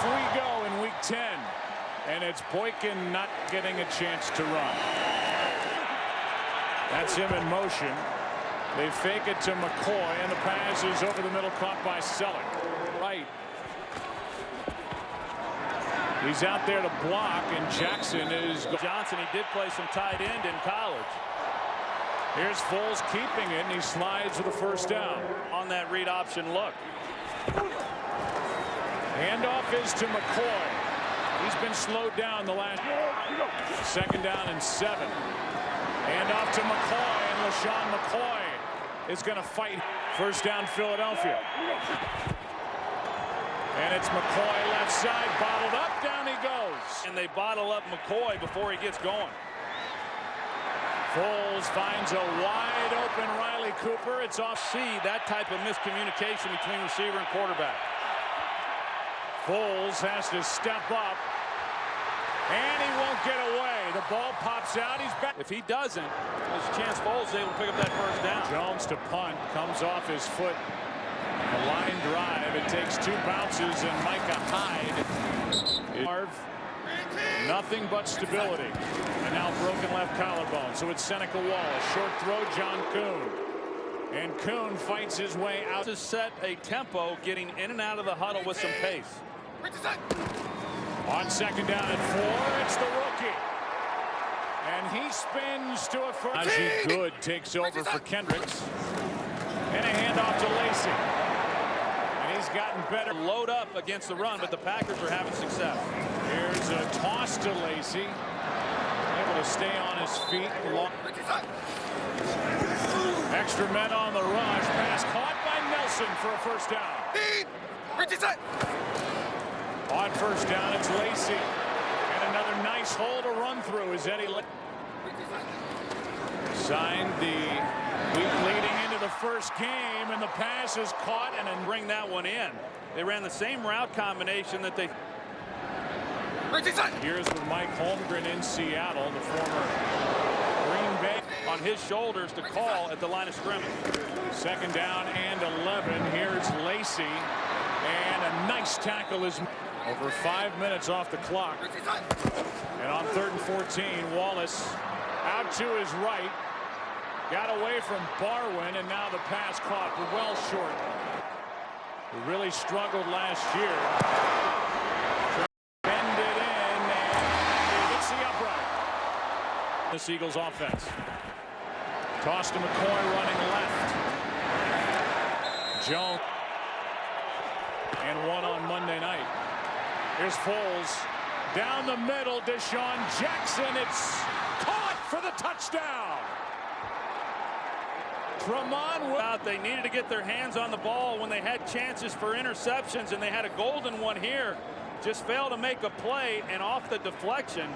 Off we go in week 10. And it's Boykin not getting a chance to run. That's him in motion. They fake it to McCoy, and the pass is over the middle, caught by Selleck. Right. He's out there to block, and Jackson is. Johnson, he did play some tight end in college. Here's Foles keeping it, and he slides with the first down. On that read option look. Handoff is to McCoy. He's been slowed down the last. Second down and 7. Handoff to McCoy, and LeSean McCoy is going to fight. First down, Philadelphia. And it's McCoy left side, bottled up, down he goes. And they bottle up McCoy before he gets going. Foles finds a wide open Riley Cooper. It's off. See that type of miscommunication between receiver and quarterback. Foles has to step up, and he won't get away. The ball pops out. He's back. If he doesn't, there's a chance Foles is able to pick up that first down. Jones to punt, comes off his foot. A line drive. It takes 2 bounces, and Micah Hyde. Nothing but stability. And now broken left collarbone. So it's Seneca Wallace. Short throw, John Kuhn. And Kuhn fights his way out. To set a tempo, getting in and out of the huddle with some pace. On second down and 4, it's the rookie. And he spins to a first. Najee Good takes over for Kendricks. And a handoff to Lacy. And he's gotten better. Load up against the run, but the Packers are having success. Here's a toss to Lacy. Able to stay on his feet. Extra men on the rush. Pass caught by Nelson for a first down. On first down, it's Lacy. And another nice hole to run through is Eddie. Signed the week leading into the first game, and the pass is caught and then bring that one in. They ran the same route combination that they. Here's with Mike Holmgren in Seattle, the former Green Bay. On his shoulders to call at the line of scrimmage. Second down and 11. Here's Lacy, and a nice tackle is over 5 minutes off the clock. And on 3rd and 14, Wallace out to his right. Got away from Barwin, and now the pass caught, but well short. He really struggled last year. Bend it in, and it's the upright. This Eagles offense. Toss to McCoy running left. Jones. And one on Monday night. Here's Foles. Down the middle, Deshaun Jackson. It's caught for the touchdown. Tremont. They needed to get their hands on the ball when they had chances for interceptions, and they had a golden one here. Just failed to make a play, and off the deflection,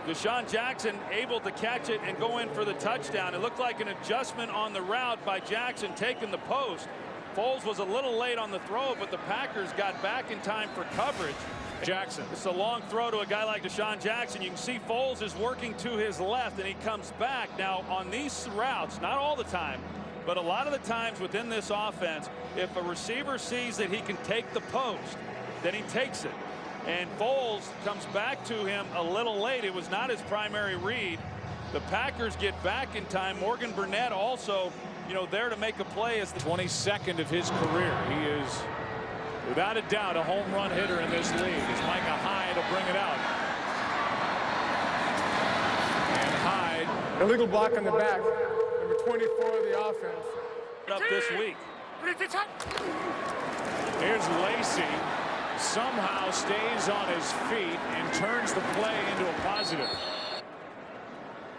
Deshaun Jackson able to catch it and go in for the touchdown. It looked like an adjustment on the route by Jackson taking the post. Foles was a little late on the throw, but the Packers got back in time for coverage. Jackson. It's a long throw to a guy like Deshaun Jackson. You can see Foles is working to his left, and he comes back. Now, on these routes, not all the time, but a lot of the times within this offense, if a receiver sees that he can take the post, then he takes it. And Foles comes back to him a little late. It was not his primary read. The Packers get back in time. Morgan Burnett also, there to make a play as the 22nd of his career. He is, without a doubt, a home run hitter in this league. As Micah Hyde will bring it out. And Hyde. Illegal block on the back. Number 24 of the offense. Up this week. Here's Lacy. Somehow stays on his feet and turns the play into a positive.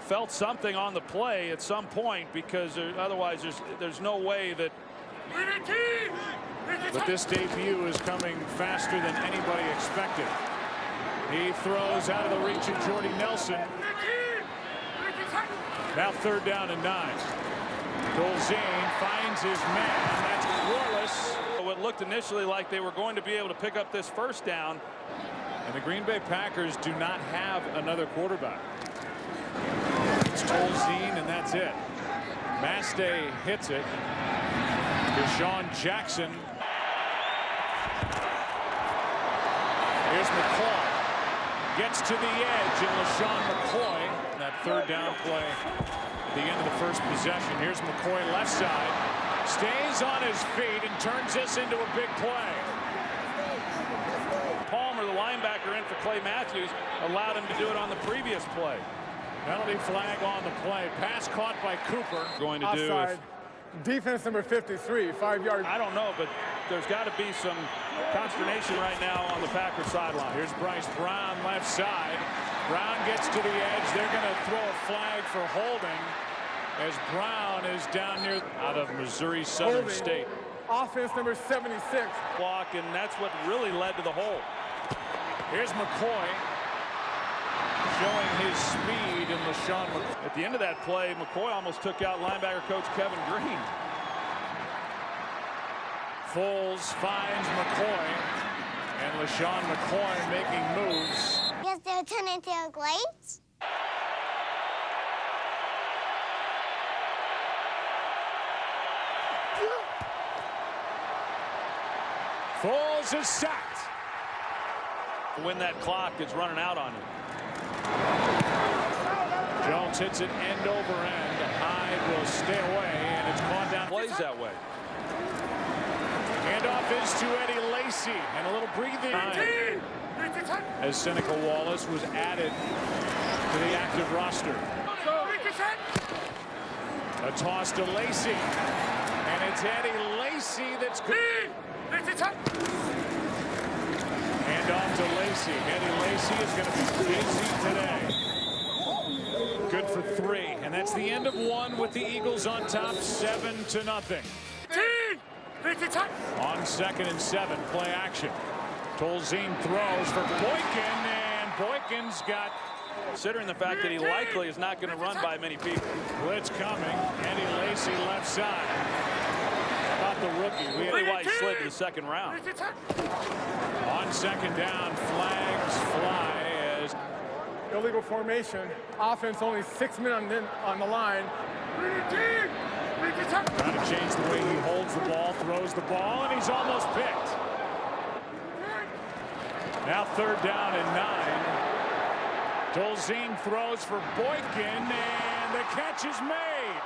Felt something on the play at some point, because otherwise there's no way that. But this debut is coming faster than anybody expected. He throws out of the reach of Jordy Nelson. Now 3rd down and 9. Golzine finds his man. That's Wallace. What looked initially like they were going to be able to pick up this first down. And the Green Bay Packers do not have another quarterback. It's Golzine, and that's it. Mastay hits it. Deshaun Jackson. McCoy gets to the edge, and LeSean McCoy, that third down play at the end of the first possession. Here's McCoy left side, stays on his feet and turns this into a big play. Palmer, the linebacker in for Clay Matthews, allowed him to do it on the previous play. Penalty flag on the play. Pass caught by Cooper. Going to Offside. do. Defense number 53, 5 yards. I don't know, but there's got to be some consternation right now on the Packers sideline. Here's Bryce Brown left side. Brown gets to the edge. They're going to throw a flag for holding as Brown is down near out of Missouri Southern Holding. State. Offense number 76. Block, and that's what really led to the hold. Here's McCoy showing his speed, and LeSean McCoy. At the end of that play, McCoy almost took out linebacker coach Kevin Green. Foles finds McCoy, and LeSean McCoy making moves. Yes, they're turning into a glades. Foles is sacked. When that clock is running out on you. Jones hits it end over end. Hyde will stay away, and it's caught down. Plays that way. Handoff is to Eddie Lacy, and a little breathing time as Seneca Wallace was added to the active roster. A toss to Lacy, and it's Eddie Lacy that's good. Handoff to Lacy. Eddie Lacy is going to be busy today. Good for 3, and that's the end of 1 with the Eagles on top, 7-0. On 2nd and 7, play action. Tolzien throws for Boykin, and Boykin's got. Considering the fact that he likely is not going to run by many people. Blitz coming. Eddie Lacy left side. About the rookie. Really why he slid to the second round. On 2nd down, flags fly as Illegal formation. Offense only 6 men on the line. trying to change the way he holds the ball, throws the ball, and he's almost picked. Now 3rd down and 9. Tolzien throws for Boykin, and the catch is made.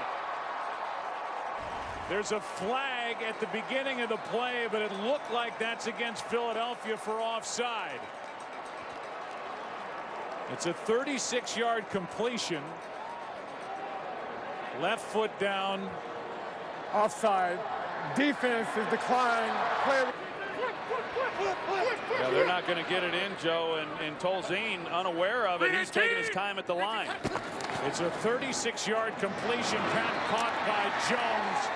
There's a flag at the beginning of the play, but it looked like that's against Philadelphia for offside. It's a 36-yard completion. Left foot down. Offside. Defense is declined. Play. Yeah, they're not going to get it in, Joe, and Tolzien, unaware of it, he's taking his time at the line. It's a 36-yard completion caught by Jones.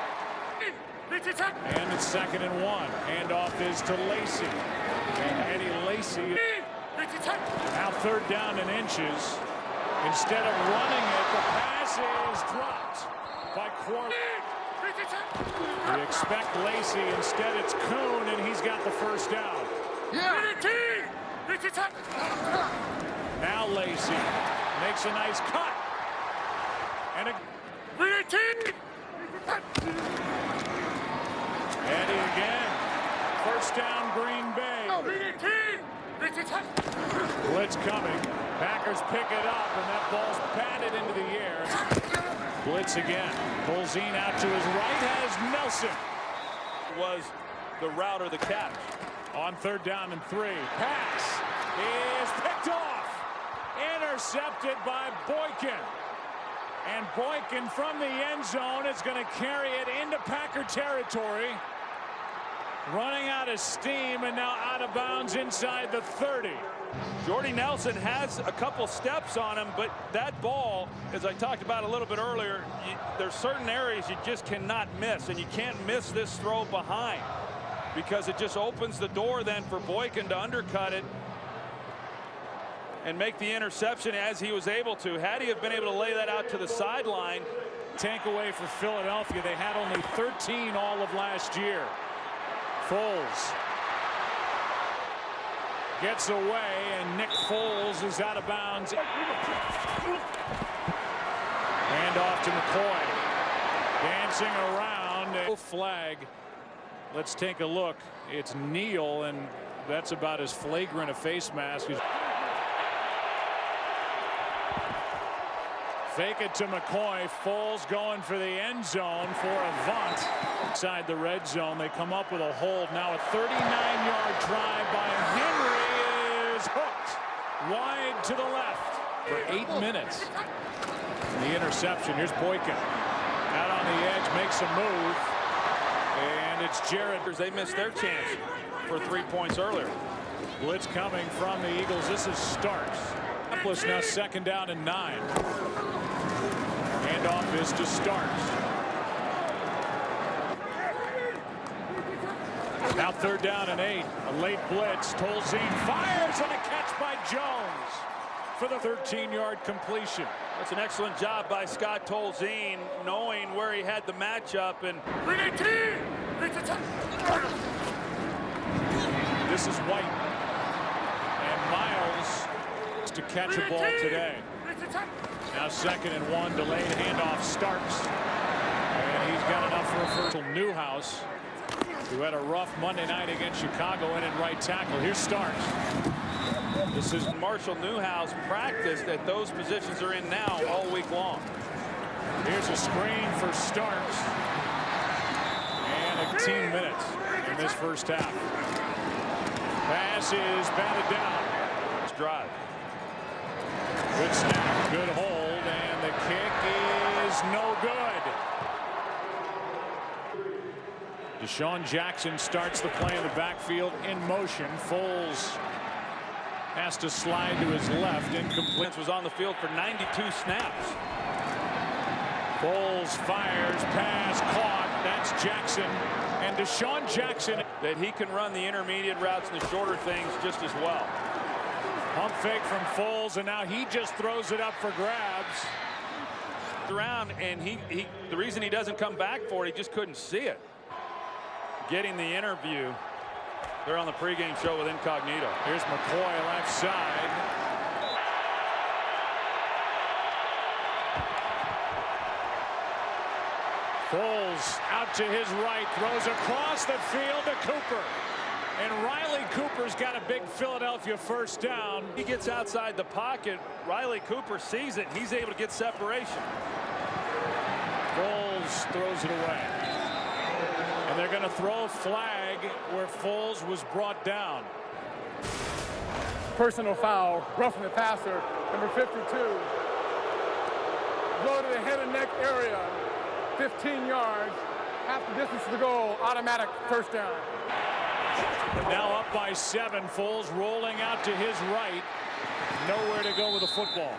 And it's 2nd and 1. Handoff is to Lacy. And Eddie Lacy. Now 3rd down and inches. Instead of running it, the pass is dropped by Quarley. We expect Lacy. Instead, it's Kuhn, and he's got the 1st down. Now Lacy makes a nice cut. And Eddie again. 1st down, Green Bay. Blitz coming. Packers pick it up, and that ball's batted into the air. Blitz again. Tolzien out to his right, has Nelson. Was the route or the catch. On 3rd down and 3. Pass is picked off. Intercepted by Boykin. And Boykin from the end zone is going to carry it into Packer territory. Running out of steam and now out of bounds inside the 30. Jordy Nelson has a couple steps on him, but that ball, as I talked about a little bit earlier, there's certain areas you just cannot miss, and you can't miss this throw behind because it just opens the door then for Boykin to undercut it and make the interception as he was able to. Had he have been able to lay that out to the sideline. Take away for Philadelphia. They had only 13 all of last year. Foles gets away, and Nick Foles is out of bounds. Hand off to McCoy. Dancing around. Flag. Let's take a look. It's Neal, and That's about as flagrant a face mask as. Fake it to McCoy. Foles going for the end zone for a bunt. Inside the red zone, they come up with a hold. Now a 39-yard drive by Henry is hooked wide to the left for 8 minutes. The interception. Here's Boykin out on the edge, makes a move, and it's Jared. They missed their chance for 3 points earlier. Blitz coming from the Eagles. This is Starks. Plus now 2nd down and 9. Handoff is to Starks. Now 3rd down and 8. A late blitz. Tolzien fires and a catch by Jones for the 13-yard completion. That's an excellent job by Scott Tolzien, knowing where he had the matchup. And this is White. And Miles to catch a ball today. Now 2nd and 1. Delayed handoff. Starks. And he's got enough for a first. Newhouse, who had a rough Monday night against Chicago, in at right tackle. Here's Starks. this is Marshall Newhouse practiced at those positions are in now all week long. Here's a screen for Starks. And 18 minutes in this first half. Pass is batted down. Let's drive. Good snap, good hold, and the kick is no good. Deshaun Jackson starts the play in the backfield in motion. Foles has to slide to his left. Incomplete. Was on the field for 92 snaps. Foles fires, pass caught. That's Jackson. And Deshaun Jackson. That he can run the intermediate routes and the shorter things just as well. Pump fake from Foles, and now he just throws it up for grabs. Around, and the reason he doesn't come back for it, he just couldn't see it. Getting the interview. They're on the pregame show with Incognito. Here's McCoy left side. Foles out to his right, throws across the field to Cooper. And Riley Cooper's got a big Philadelphia first down. He gets outside the pocket. Riley Cooper sees it. He's able to get separation. Foles throws it away. And they're going to throw a flag where Foles was brought down. Personal foul, roughing the passer, number 52. Blow to the head and neck area, 15 yards, half the distance to the goal, automatic first down. Now up by 7. Foles rolling out to his right. Nowhere to go with the football.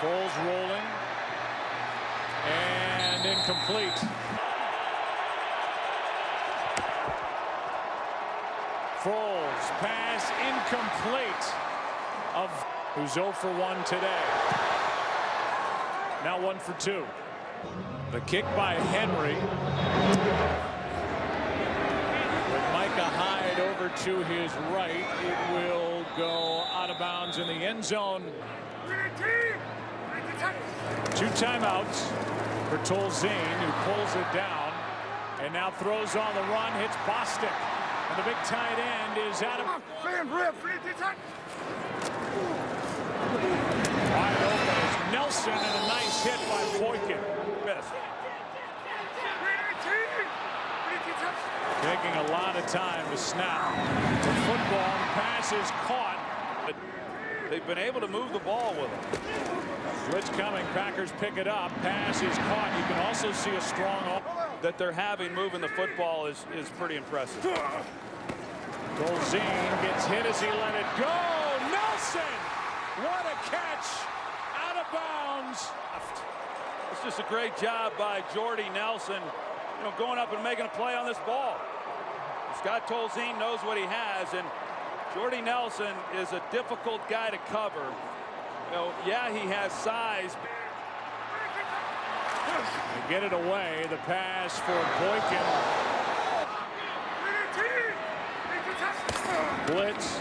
Foles rolling. And incomplete. Foles pass incomplete. Of who's 0 for 1 today. Now 1 for 2. The kick by Henry. With Micah Hyde over to his right, it will go out of bounds in the end zone. 2 timeouts for Tolzien, who pulls it down and now throws on the run, hits Bostic. And the big tight end is Adam. Wide open is Nelson, and a nice hit by Boykin. Taking a lot of time to snap. The football pass is caught. They've been able to move the ball with him. Blitz coming. Packers pick it up. Pass is caught. You can also see a strong that they're having moving the football is pretty impressive. Tolzien gets hit as he let it go. Nelson! What a catch! Out of bounds. It's just a great job by Jordy Nelson, going up and making a play on this ball. Scott Tolzien knows what he has, and Jordy Nelson is a difficult guy to cover. Yeah, he has size. They get it away. The pass for Boykin. Blitz.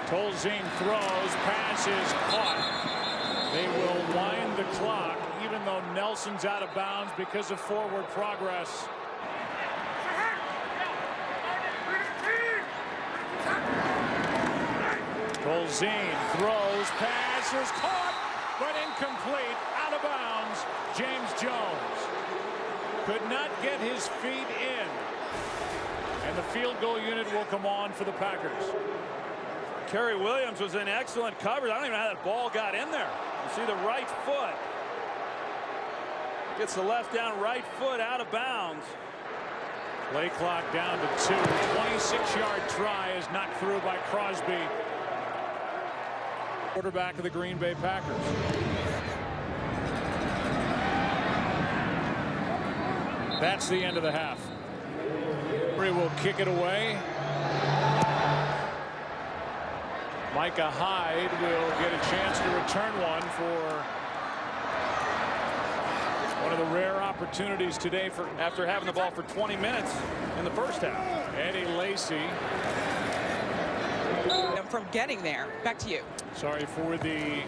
Tolzien throws. Pass is caught. They will wind the clock even though Nelson's out of bounds because of forward progress. Tolzien throws, passes, caught, but incomplete, out of bounds. James Jones could not get his feet in. And the field goal unit will come on for the Packers. Kerry Williams was in excellent coverage. I don't even know how that ball got in there. You see the right foot. Gets the left down, right foot out of bounds. Play clock down to 2. 26-yard try is knocked through by Crosby. Quarterback of the Green Bay Packers. That's the end of the half. He will kick it away. Micah Hyde will get a chance to return one for one of the rare opportunities today for After having the ball for 20 minutes in the first half. Eddie Lacy. From getting there. Back to you. Sorry for the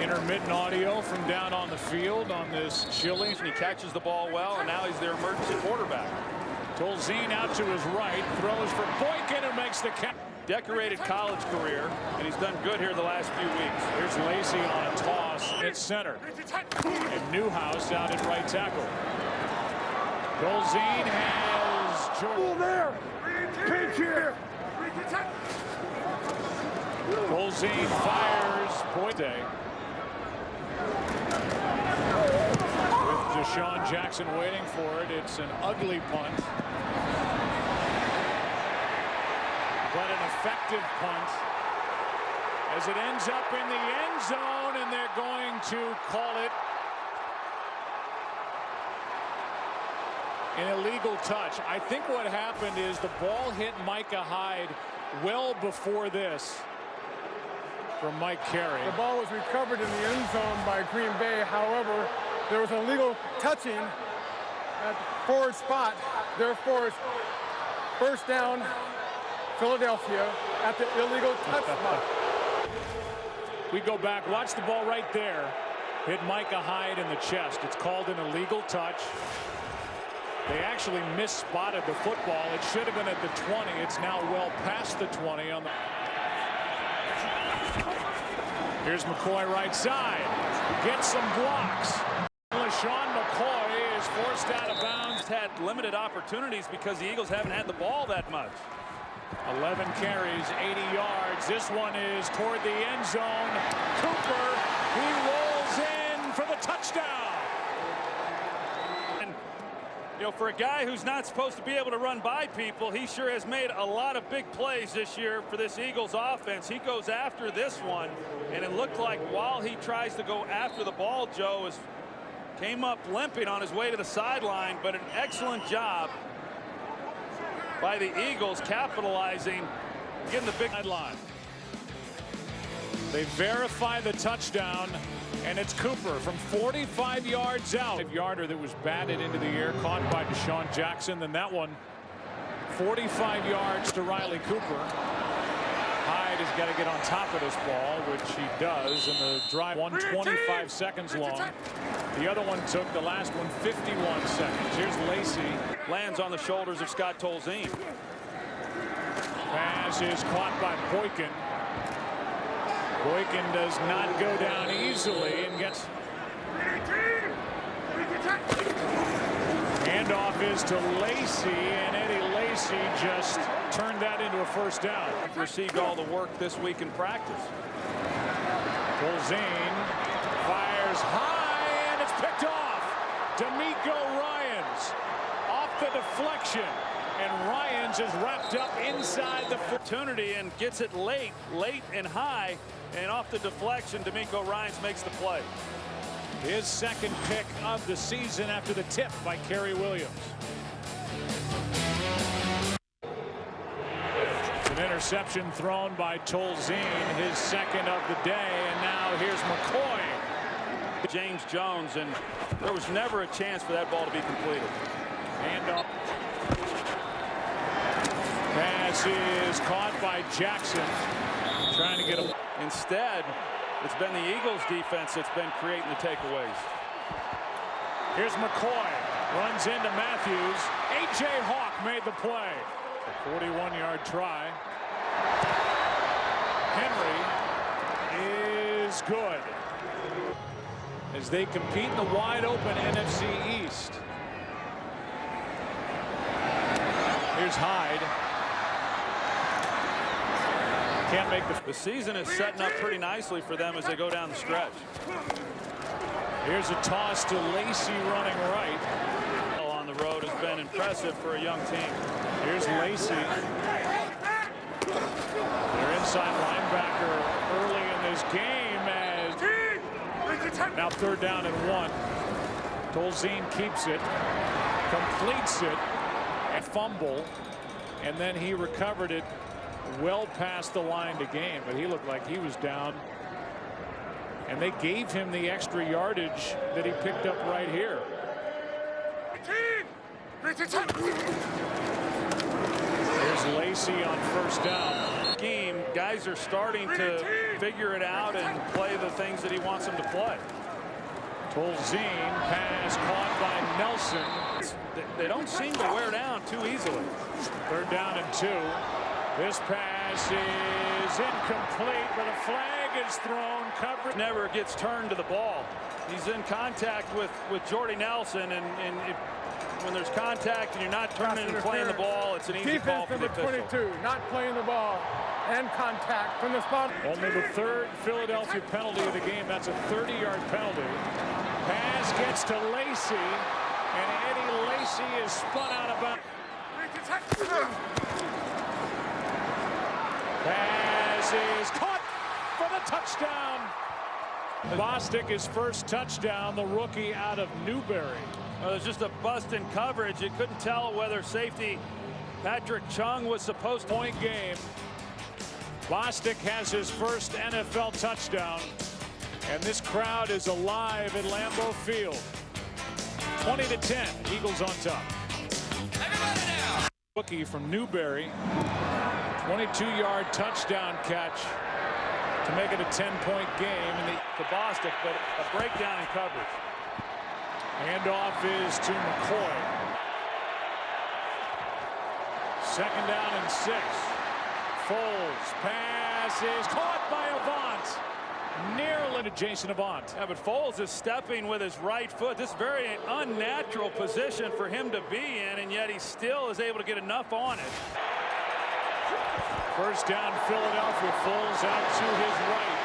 intermittent audio from down on the field on this chilly. And he catches the ball well, and now he's their emergency quarterback. Tolzien out to his right, throws for Boykin, who makes the catch. Decorated college career, and he's done good here the last few weeks. Here's Lacy on a toss at center. And Newhouse out at right tackle. Tolzien has Jordan. There. Pinch here. Tolzien fires. Boyde. With Deshaun Jackson waiting for it, it's an ugly punt. But an effective punt as it ends up in the end zone, and they're going to call it an illegal touch. I think what happened is the ball hit Micah Hyde well before this from Mike Carey. The ball was recovered in the end zone by Green Bay. However, there was an illegal touching at the forward spot. Therefore, it's first down, Philadelphia, at the illegal touch spot. We go back, watch the ball right there. Hit Micah Hyde in the chest. It's called an illegal touch. They actually misspotted the football. It should have been at the 20. It's now well past the 20 on the. Here's McCoy right side. Gets some blocks. LeSean McCoy is forced out of bounds. Had limited opportunities because the Eagles haven't had the ball that much. 11 carries, 80 yards. This one is toward the end zone. Cooper, he rolls in for the touchdown. And, you know, for a guy who's not supposed to be able to run by people, he sure has made a lot of big plays this year for this Eagles offense. He goes after this one, and it looked like while he tries to go after the ball, Joe came up limping on his way to the sideline, but an excellent job by the Eagles capitalizing, getting the big line. They verify the touchdown, and it's Cooper from 45 yards out. A yarder that was batted into the air, caught by Deshaun Jackson. Then that one, 45 yards to Riley Cooper. Hyde has got to get on top of this ball, which he does, and the drive 125 seconds long. The other one took, the last one, 51 seconds. Here's Lacy. Lands on the shoulders of Scott Tolzien. Pass is caught by Boykin. Boykin does not go down easily and gets. Handoff is to Lacy, and Eddie Lacy just turned that into a first down. Received all the work this week in practice. Tolzien fires high, and it's picked off. D'Amico Ryans off the deflection, and Ryans is wrapped up inside the Opportunity and gets it late and high, and off the deflection, D'Amico Ryans makes the play. His second pick of the season after the tip by Kerry Williams. An interception thrown by Tolzien, his second of the day, and now here's McCoy. James Jones, and there was never a chance for that ball to be completed. Handoff. Pass is caught by Jackson, trying to get a. Instead, it's been the Eagles defense that's been creating the takeaways. Here's McCoy. Runs into Matthews. A.J. Hawk made the play. A 41-yard try. Henry is good as they compete in the wide-open NFC East. Here's Hyde. Can't make The season is setting up pretty nicely for them as they go down the stretch. Here's a toss to Lacy running right. On the road has been impressive for a young team. Here's Lacy. Their inside linebacker early in this game as now 3rd down and 1. Tolzien keeps it, completes it, and fumble, and then he recovered it well past the line to gain, but he looked like he was down, and they gave him the extra yardage that he picked up right here. There's Lacy on 1st down. Scheme, guys are starting to figure it out and play the things that he wants them to play. Tolzien, pass caught by Nelson. They don't seem to wear down too easily. 3rd down and 2. This pass is incomplete, but a flag is thrown. Coverage Never gets turned to the ball. He's in contact with Jordy Nelson, and when there's contact and you're not turning and playing the ball, it's an easy call for the official. Defense number 22, not playing the ball and contact from the spot. Only the 3rd Philadelphia penalty of the game. That's a 30-yard penalty. Pass gets to Lacy, and Eddie Lacy is spun out of bounds. Pass is caught for the touchdown. Bostic, his first touchdown, the rookie out of Newberry. Well, there's just a bust in coverage. You couldn't tell whether safety Patrick Chung was supposed to. Point game. Bostic has his first NFL touchdown, and this crowd is alive at Lambeau Field. 20-10, Eagles on top. Everybody now. Rookie from Newberry, 22-yard touchdown catch to make it a 10-point game. To Bostic, but a breakdown in coverage. Handoff is to McCoy. 2nd down and 6. Foles, pass is caught by Avant. Nearly to Jason Avant. Yeah, but Foles is stepping with his right foot. This is very unnatural position for him to be in, and yet he still is able to get enough on it. 1st down, Philadelphia. Foles out to his right.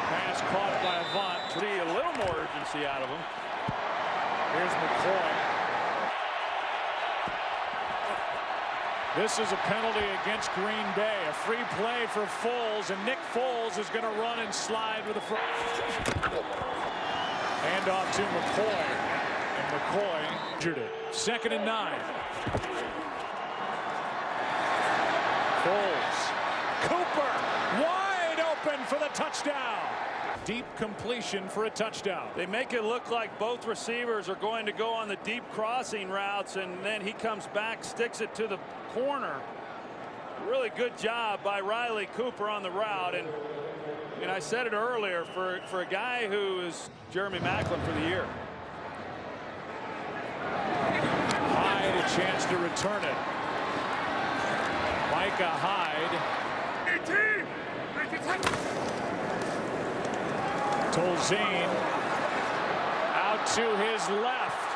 Pass caught by Avant. See a little more urgency out of him. Here's McCoy. This is a penalty against Green Bay. A free play for Foles, and Nick Foles is going to run and slide with a front. Hand off to McCoy. And McCoy injured it. 2nd and 9. Foles. Cooper wide open for the touchdown. Deep completion for a touchdown. They make it look like both receivers are going to go on the deep crossing routes, and then he comes back, sticks it to the corner. Really good job by Riley Cooper on the route, and I said it earlier, for a guy who is Jeremy Maclin for the year. Hyde a chance to return it. Micah Hyde. Tolzien out to his left.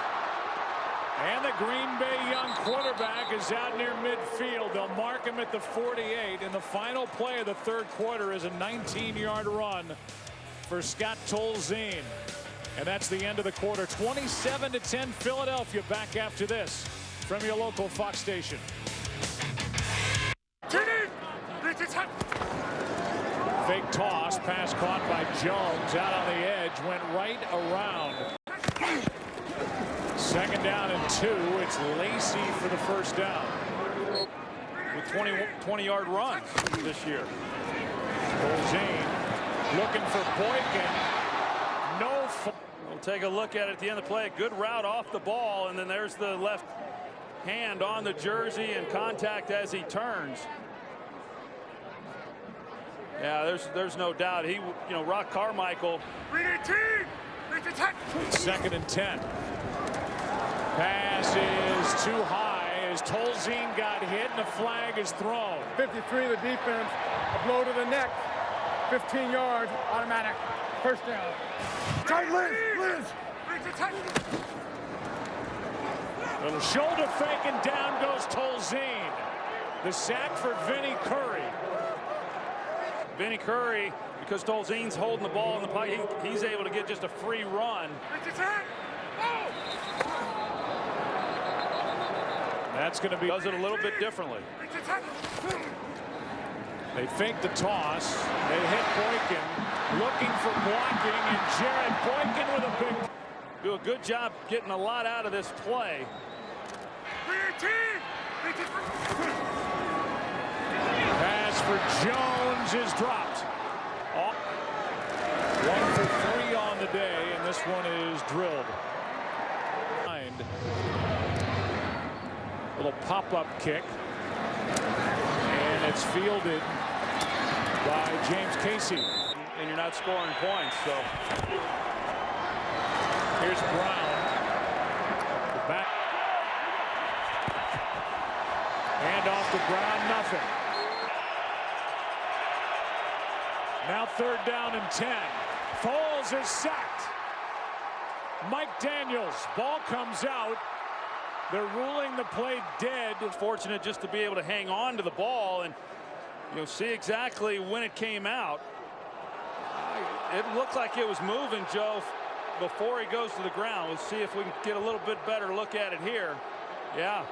And the Green Bay young quarterback is out near midfield. They'll mark him at the 48. And the final play of the 3rd quarter is a 19-yard run for Scott Tolzien. And that's the end of the quarter. 27-10 Philadelphia. Back after this from your local Fox station. Fake toss, pass caught by Jones, out on the edge, went right around. 2nd down and 2. It's Lacy for the 1st down. With 20-yard runs this year. Tolzien looking for Boykin. No. We'll take a look at it at the end of the play. A good route off the ball, and then there's the left hand on the jersey and contact as he turns. Yeah, there's no doubt. Rock Carmichael It's 2nd and 10. Pass is too high as Tolzien got hit and the flag is thrown. 53, the defense, a blow to the neck, 15 yards, automatic, first down. Tight, Liz. Little shoulder fake and down goes Tolzien. The sack for Vinny Curry. Vinny Curry, because Tolzien's holding the ball in the pocket, he's able to get just a free run. That's going to be. Does it a little bit differently. They fake the toss. They hit Boykin, looking for blocking, and Jared Boykin with a big. Do a good job getting a lot out of this play. Pass for Jones is dropped. 1 for 3 on the day, and this one is drilled. Little pop-up kick, and it's fielded by James Casey. And you're not scoring points, so. Here's Brown. The back. Hand off to Brown, nothing. Now 3rd down and 10. Foles is sacked. Mike Daniels, ball comes out. They're ruling the play dead. Fortunate just to be able to hang on to the ball and see exactly when it came out. It looked like it was moving, Joe, before he goes to the ground. We'll see if we can get a little bit better look at it here. Yeah,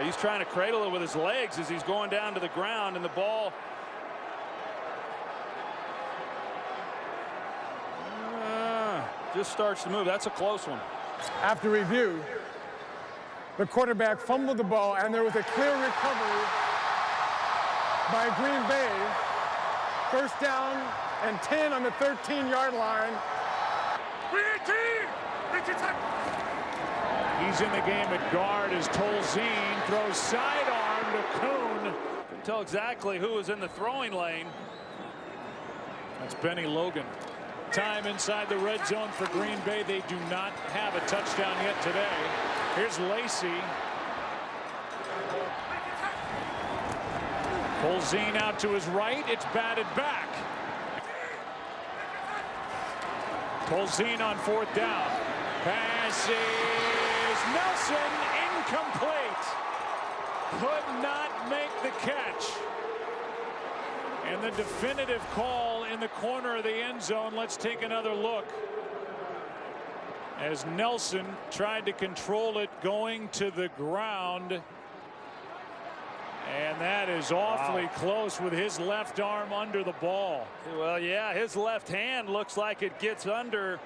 he's trying to cradle it with his legs as he's going down to the ground, and the ball just starts to move. That's a close one. After review, the quarterback fumbled the ball, and there was a clear recovery by Green Bay. 1st down and 10 on the 13-yard line. He's in the game at guard as Tolzien throws sidearm to Kuhn. Couldn't tell exactly who was in the throwing lane. That's Benny Logan. Time inside the red zone for Green Bay. They do not have a touchdown yet today. Here's Lacy. Tolzien out to his right. It's batted back. Tolzien on 4th down. Pass is Nelson, incomplete. Could not make the catch. And the definitive call in the corner of the end zone. Let's take another look. As Nelson tried to control it going to the ground. And that is awfully close with his left arm under the ball. Well, yeah, his left hand looks like it gets under.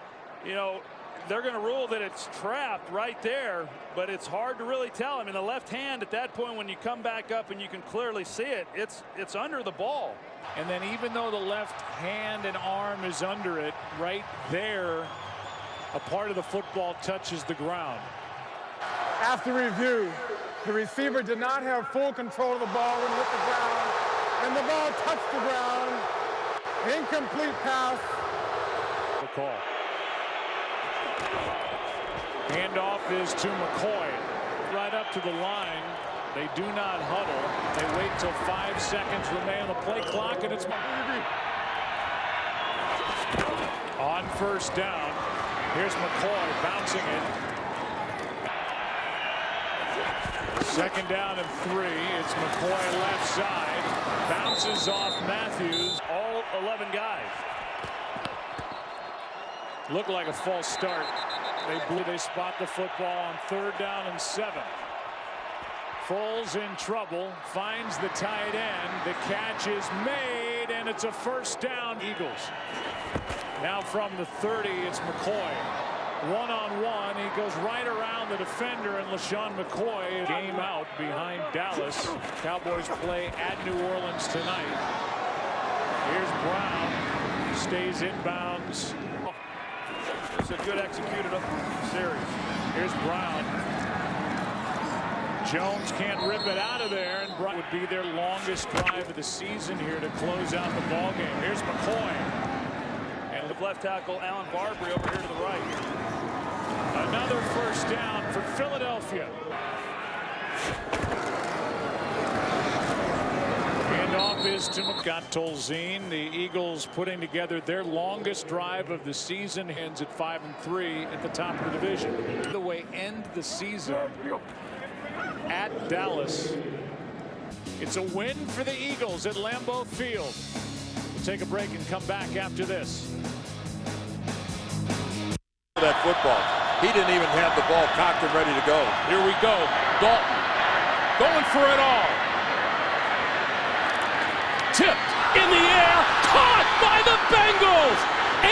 They're going to rule that it's trapped right there, but it's hard to really tell. I mean, the left hand at that point, when you come back up and you can clearly see it, it's under the ball. And then even though the left hand and arm is under it, right there, a part of the football touches the ground. After review, the receiver did not have full control of the ball when it hit the ground, and the ball touched the ground. Incomplete pass. The call. Handoff is to McCoy. Right up to the line. They do not huddle. They wait till 5 seconds remain on the play clock, and it's on 1st down. Here's McCoy bouncing it. 2nd down and 3. It's McCoy left side. Bounces off Matthews. All 11 guys. Looked like a false start. They spot the football on 3rd down and 7. Foles in trouble, finds the tight end. The catch is made, and it's a 1st down. Eagles. Now from the 30, it's McCoy. One-on-one, he goes right around the defender, and LeSean McCoy game out behind Dallas. Cowboys play at New Orleans tonight. Here's Brown, stays inbounds. It's a good executed series. Here's Brown. Jones can't rip it out of there, and Brown would be their longest drive of the season here to close out the ball game. Here's McCoy. of left tackle Alan Barbary over here to the right. Another first down for Philadelphia. Handoff is to Tolzien. The Eagles putting together their longest drive of the season. Ends at 5-3 at the top of the division. The way end the season at Dallas. It's a win for the Eagles at Lambeau Field. We'll take a break and come back after this. That football. He didn't even have the ball cocked and ready to go. Here we go. Dalton going for it all. Tipped in the air, caught by the Bengals.